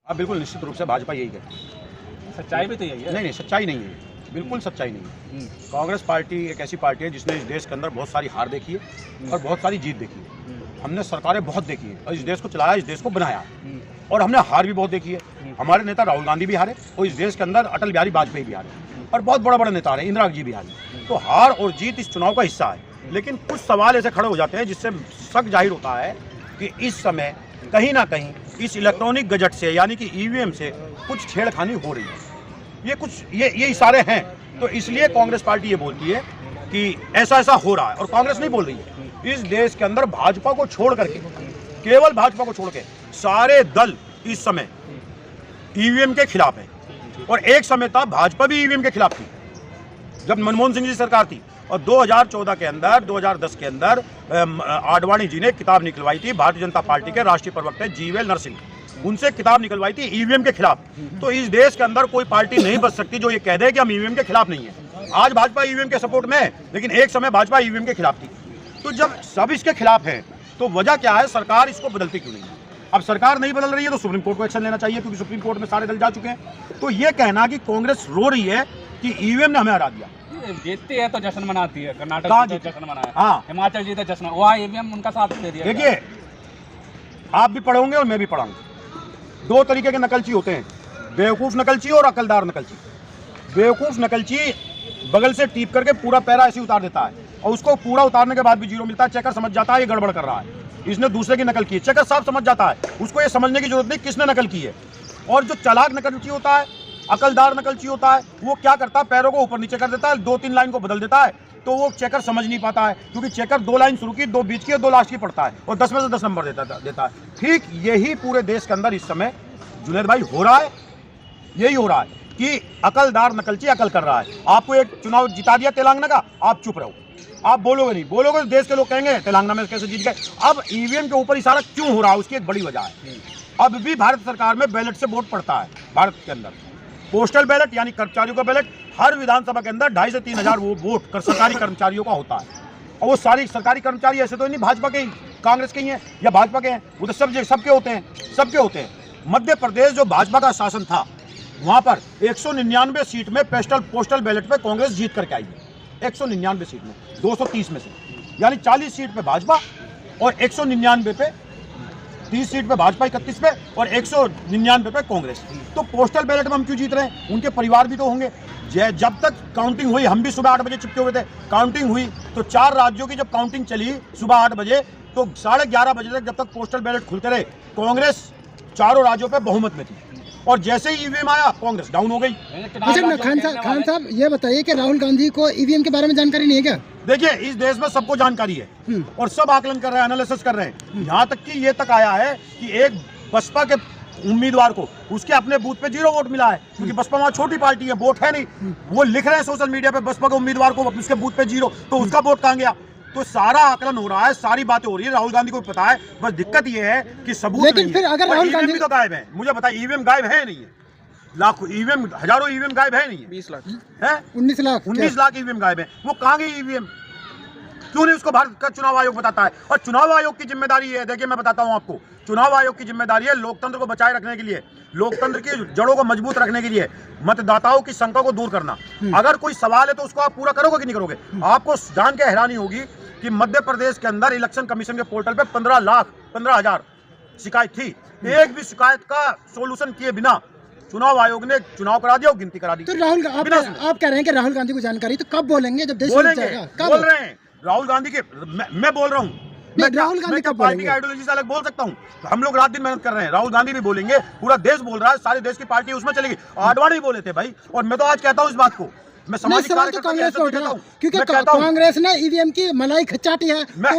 अब बिल्कुल निश्चित रूप से भाजपा यही कहती है। सच्चाई भी तो यही है। नहीं, सच्चाई नहीं है, बिल्कुल सच्चाई नहीं है। कांग्रेस पार्टी एक ऐसी पार्टी है जिसने इस देश के अंदर बहुत सारी हार देखी है और बहुत सारी जीत देखी है। हमने सरकारें बहुत देखी है और इस देश को चलाया, इस देश को बनाया, और हमने हार भी बहुत देखी है। हमारे नेता राहुल गांधी भी हारे और इस देश के अंदर अटल बिहारी वाजपेयी भी हारे और बहुत बड़े बड़े नेता रहे, इंदिरा जी भी हारे। तो हार और जीत इस चुनाव का हिस्सा है, लेकिन कुछ सवाल ऐसे खड़े हो जाते हैं जिससे शक जाहिर होता है कि इस समय कहीं ना कहीं इस इलेक्ट्रॉनिक गजट से यानी कि ईवीएम से कुछ छेड़खानी हो रही है। ये इशारे हैं, तो इसलिए कांग्रेस पार्टी ये बोलती है कि ऐसा ऐसा हो रहा है। और कांग्रेस नहीं बोल रही है, इस देश के अंदर भाजपा को छोड़ करके, केवल भाजपा को छोड़ के सारे दल इस समय ईवीएम के खिलाफ है। और एक समय था भाजपा भी ईवीएम के खिलाफ थी जब मनमोहन सिंह जी सरकार थी, और 2014 के अंदर 2010 के अंदर आडवाणी जी ने किताब निकलवाई थी भारतीय जनता पार्टी के राष्ट्रीय प्रवक्ता जीवीएल नरसिंह, उनसे किताब निकलवाई थी ईवीएम के खिलाफ। तो इस देश के अंदर कोई पार्टी नहीं बच सकती जो ये कह दे कि हम ईवीएम के खिलाफ नहीं है। आज भाजपा ईवीएम के सपोर्ट में है, लेकिन एक समय भाजपा ईवीएम के खिलाफ थी। तो जब सब इसके खिलाफ है तो वजह क्या है, सरकार इसको बदलती क्यों नहीं है? अब सरकार नहीं बदल रही है तो सुप्रीम कोर्ट को एक्शन लेना चाहिए, क्योंकि सुप्रीम कोर्ट में सारे दल जा चुके हैं। तो ये कहना कि कांग्रेस रो रही है कि ईवीएम ने हमें हरा दिया, जीतती है तो जश्न मनाती है। कर्नाटक जीते जश्न मनाया, हाँ, हिमाचल जीते जश्न, वहाँ ईवीएम उनका साथ दे दिया। देखिए, आप भी पढ़ोगे और मैं भी पढ़ाऊंगा। दो तरीके के नकलची होते हैं, बेवकूफ़ नकलची और अकलदार नकलची। बेवकूफ़ नकलची बगल से टीप करके पूरा पैरा ऐसे उतार देता है और उसको पूरा उतारने के बाद भी जीरो मिलता है। चेकर समझ जाता है ये गड़बड़ कर रहा है, इसने दूसरे की नकल की है। चेकर साहब समझ जाता है, उसको ये समझने की जरूरत नहीं किसने नकल की है। और जो चालाक नकलची होता है, अकलदार नकलची होता है, वो क्या करता है, पैरों को ऊपर नीचे कर देता है, 2-3 लाइन को बदल देता है। तो वो चेकर समझ नहीं पाता है, क्योंकि चेकर 2 लाइन शुरू की, 2 बीच की और 2 लास्ट की पढ़ता है और 10 में से 10 नंबर देता है। ठीक यही पूरे देश के अंदर इस समय जुनैद भाई हो रहा है। यही हो रहा है कि अकलदार नकलची अकल कर रहा है। आपको एक चुनाव जिता दिया तेलंगाना का, आप चुप रहो, आप बोलोगे नहीं, बोलोगे तो देश के लोग कहेंगे तेलंगाना में कैसे जीत गए। अब ईवीएम के ऊपर इशारा क्यों हो रहा है, उसकी एक बड़ी वजह है। अब भी भारत सरकार में बैलेट से वोट पड़ता है। भारत के अंदर पोस्टल बैलेट यानी कर्मचारियों का बैलेट हर विधानसभा के अंदर 2,500 से 3,000 वोट सरकारी कर्मचारियों का होता है। और वो सारी सरकारी कर्मचारी ऐसे तो नहीं भाजपा के ही, कांग्रेस के ही हैं या भाजपा के हैं, वो तो सबके होते हैं, सबके होते हैं। मध्य प्रदेश जो भाजपा का शासन था, वहाँ पर 199 सीट में पोस्टल बैलेट पे कांग्रेस जीत करके आई है। 199 सीट में 230 में से, यानी 40 सीट पे भाजपा और 199 पे 30 सीट पे भाजपा, 31 पे और 199 पे कांग्रेस। तो पोस्टल बैलेट में हम क्यों जीत रहे हैं? उनके परिवार भी तो होंगे। जब तक काउंटिंग हुई, हम भी सुबह 8 बजे चिपके हुए थे, काउंटिंग हुई तो 4 राज्यों की जब काउंटिंग चली सुबह 8 बजे, तो 11:30 बजे तक जब तक पोस्टल बैलेट खुलते रहे, कांग्रेस चारों राज्यों पे बहुमत में थी। और जैसे ही ईवीएम आया, कांग्रेस डाउन हो गई। अच्छा, खान साहब ये बताइए कि राहुल गांधी को ईवीएम के बारे में जानकारी नहीं है क्या? देखिए, इस देश में सबको जानकारी है और सब आकलन कर रहे हैं, एनालिसिस कर रहे हैं। यहाँ तक कि ये तक आया है कि एक बसपा के उम्मीदवार को उसके अपने बूथ पे 0 वोट मिला है, क्योंकि बसपा वहाँ छोटी पार्टी है, वोट है नहीं। वो लिख रहे हैं सोशल मीडिया पे बसपा के उम्मीदवार को उसके बूथ पे 0, तो उसका वोट कहाँ गया? तो सारा आकलन हो रहा है, सारी बातें हो रही है, राहुल गांधी को पता है। बस दिक्कत ये है कि सबूत लेकिन फिर अगर राहुल गांधी तो गायब है, मुझे बताइए ईवीएम गायब है नहीं है? लाखों ईवीएम, हजारों ईवीएम गायब है नहीं है? 20 लाख है, 19 लाख ईवीएम गायब है। वो कहाँ गई ईवीएम? क्यों नहीं उसको भारत का चुनाव आयोग बताता है? और चुनाव आयोग की जिम्मेदारी है, देखिए मैं बताता हूं आपको, चुनाव आयोग की जिम्मेदारी है लोकतंत्र को बचाए रखने के लिए, लोकतंत्र की जड़ों को मजबूत रखने के लिए, मतदाताओं की शंका को दूर करना। अगर कोई सवाल है तो उसको आप पूरा करोगे कि नहीं करोगे? आपको जान के हैरानी होगी कि मध्य प्रदेश के अंदर इलेक्शन कमीशन के पोर्टल पे 15,00,000 शिकायत थी। एक भी शिकायत का सोल्यूशन किए बिना चुनाव आयोग ने चुनाव करा दिया और गिनती करा दी। तो राहुल, आप कह रहे हैं कि राहुल गांधी को जानकारी, तो कब बोलेंगे जब देश बोलेंगे? बोल रहे हैं राहुल गांधी के, मैं बोल रहा हूँ, राहुल गांधी का पार्टी की आइडियोलॉजी से अलग बोल सकता हूँ? हम लोग रात दिन मेहनत कर रहे हैं, राहुल गांधी भी बोलेंगे, पूरा देश बोल रहा है, सारे देश की पार्टी उसमें चलेगी। आडवाणी बोले थे भाई, और मैं तो आज कहता हूँ इस बात को, मैं सवाल तो कांग्रेस को उठ रहा हूँ, क्योंकि कांग्रेस ने ईवीएम की मलाई खचाटी है। मैं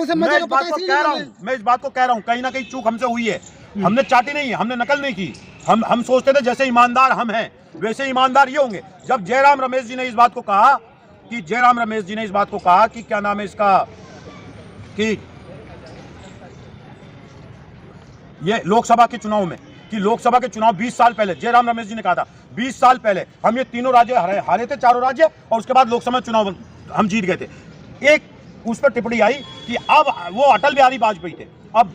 इस बात को कह रहा हूँ, कहीं ना कहीं चूक हमसे हुई है। हमने चाटी नहीं है, हमने नकल नहीं की। हम सोचते थे जैसे ईमानदार हम हैं वैसे ईमानदार ये होंगे। जब जयराम रमेश जी ने इस बात को कहा कि क्या नाम है इसका, कि ये लोकसभा के चुनाव में, कि लोकसभा के चुनाव 20 साल पहले जयराम रमेश जी ने कहा था, 20 साल पहले हम ये तीनों राज्य हारे थे, चारों राज्य, और उसके बाद लोकसभा चुनाव हम जीत गए थे। एक उस पर टिप्पणी आई कि अब वो अटल बिहारी वाजपेयी थे, अब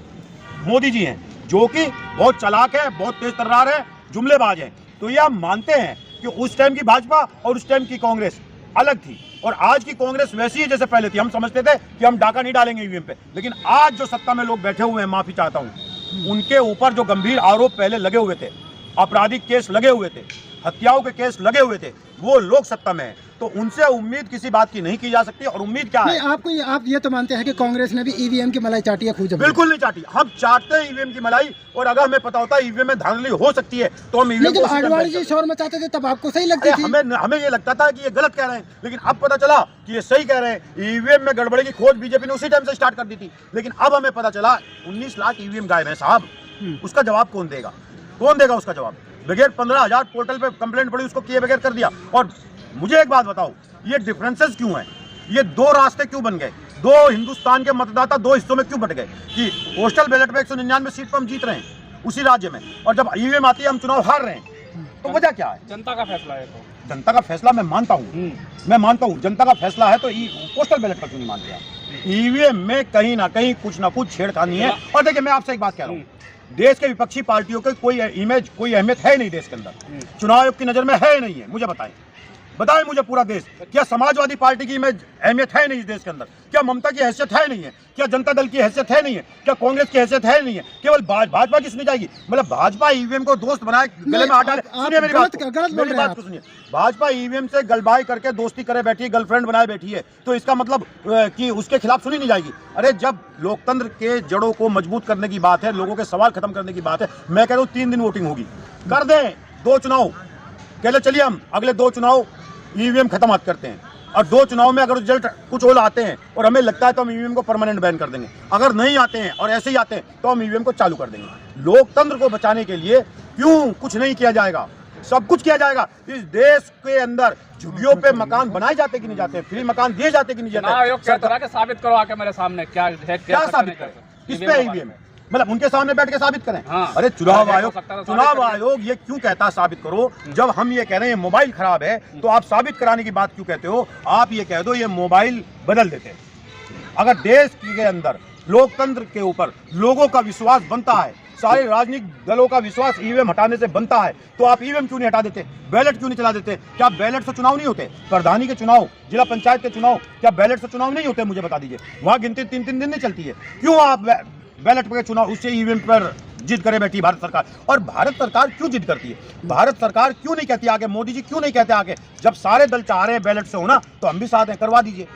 मोदी जी हैं, जो कि बहुत चालाक है, बहुत तेज तर्रार है, जुमलेबाज हैं। तो ये हम मानते हैं कि उस टाइम की भाजपा और उस टाइम की कांग्रेस अलग थी, और आज की कांग्रेस वैसी है जैसे पहले थी। हम समझते थे कि हम डाका नहीं डालेंगे ईवीएम पे, लेकिन आज जो सत्ता में लोग बैठे हुए हैं, माफी चाहता हूं, उनके ऊपर जो गंभीर आरोप पहले लगे हुए थे, आपराधिक केस लगे हुए थे, हत्याओं के केस लगे हुए थे, वो लोग सत्ता में हैं, तो उनसे उम्मीद किसी बात की नहीं की जा सकती। और उम्मीद क्या है? नहीं, आप ये तो मानते हैं कि कांग्रेस ने भी ईवीएम की मलाई चाटी है खूब जबरदस्त? बिल्कुल नहीं चाहती। हम चाहते हैं ईवीएम की मलाई, और अगर हमें पता होता है ईवीएम में धांधली हो सकती है तो हम नहीं, ईवीएम जब आडवाणी जी शोर मचाते थे तब आपको सही लगती थी? हमें ये लगता था कि ये गलत कह रहे हैं, लेकिन अब पता चला कि ये सही कह रहे हैं। ईवीएम में गड़बड़ी की खोज बीजेपी ने उसी टाइम से स्टार्ट कर दी थी, लेकिन अब हमें पता चला 19 लाख ईवीएम गायब है साहब। उसका जवाब कौन देगा? कौन देगा उसका जवाब? बगैर 15,000 पोर्टल पे कंप्लेंट पड़ी, उसको किए बगैर कर दिया। और मुझे एक बात बताओ, ये डिफरेंसेस क्यों हैं? ये दो रास्ते क्यों बन गए? दो हिंदुस्तान के मतदाता दो हिस्सों में क्यों बट गए कि पोस्टल बैलेट में 199 सीट पर हम जीत रहे हैं उसी राज्य में, और जब ईवीएम आती है हम चुनाव हार रहे हैं? तो वजह क्या है? जनता का फैसला है। तो जनता का फैसला मैं मानता हूँ, जनता का फैसला है, तो पोस्टल बैलेट का क्यों नहीं मानते आप? ईवीएम में कहीं ना कहीं कुछ ना कुछ छेड़खानी है। और देखिए, मैं आपसे एक बात कह रहा हूँ, देश के विपक्षी पार्टियों की कोई इमेज, कोई अहमियत है नहीं देश के अंदर, चुनाव आयोग की नजर में है नहीं है। मुझे बताएं मुझे पूरा देश, क्या समाजवादी पार्टी की इमेज, अहमियत है नहीं इस देश के अंदर? क्या ममता की हैसियत है नहीं है? क्या जनता दल की हैसियत है नहीं है? क्या कांग्रेस की हैसियत है नहीं है? केवल भाजपा की सुनी जाएगी? मतलब भाजपा ईवीएम को दोस्त बनाए, गले में हाथ डाले। सुनिए मेरी बात को सुनिए। भाजपा ईवीएम से गलबाई करके दोस्ती करे बैठी है, गर्लफ्रेंड बनाए बैठी है, तो इसका मतलब कि उसके खिलाफ सुनी नहीं जाएगी? अरे जब लोकतंत्र के जड़ों को मजबूत करने की बात है, लोगों के सवाल खत्म करने की बात है, मैं कह रहा हूँ 3 दिन वोटिंग होगी, कर दें 2 चुनाव, कह ले चलिए हम अगले 2 चुनाव ईवीएम खत्म करते हैं, और 2 चुनाव में अगर रिजल्ट कुछ और आते हैं और हमें लगता है तो हम ईवीएम को परमानेंट बैन कर देंगे। अगर नहीं आते हैं और ऐसे ही आते हैं तो हम ईवीएम को चालू कर देंगे। लोकतंत्र को बचाने के लिए क्यों कुछ नहीं किया जाएगा? सब कुछ किया जाएगा। इस देश के अंदर झुग्गियों पे मकान बनाए जाते कि नहीं जाते? फ्री मकान दिए जाते कि नहीं जाते? आयोग कहता है कि साबित करो आके मेरे सामने क्या है, क्या साबित करें? किस पे ईवीएम है? मतलब उनके सामने बैठ के साबित करें? हाँ। अरे चुनाव आयोग ये क्यों कहता है साबित करो, जब हम ये कह रहे हैं मोबाइल खराब है, तो आप साबित कराने की बात क्यों कहते हो? आप ये कह दो ये मोबाइल बदल देते। अगर देश के अंदर लोकतंत्र के ऊपर लोगों का विश्वास बनता है, सारे राजनीतिक दलों का विश्वास ईवीएम हटाने से बनता है, तो आप ईवीएम क्यों नहीं हटा देते? बैलेट क्यों नहीं चला देते? क्या बैलेट से चुनाव नहीं होते? प्रधानी के चुनाव, जिला पंचायत के चुनाव, क्या बैलेट से चुनाव नहीं होते? मुझे बता दीजिए। वहां गिनती 3-3 दिन नहीं चलती है, क्यों आप बैलेट पे चुनाव उससे ईवीएम पर जिद करे बैठी भारत सरकार? और भारत सरकार क्यों जिद करती है? भारत सरकार क्यों नहीं कहती आगे? मोदी जी क्यों नहीं कहते आगे, जब सारे दल चाह रहे हैं बैलेट से होना, तो हम भी साथ हैं, करवा दीजिए।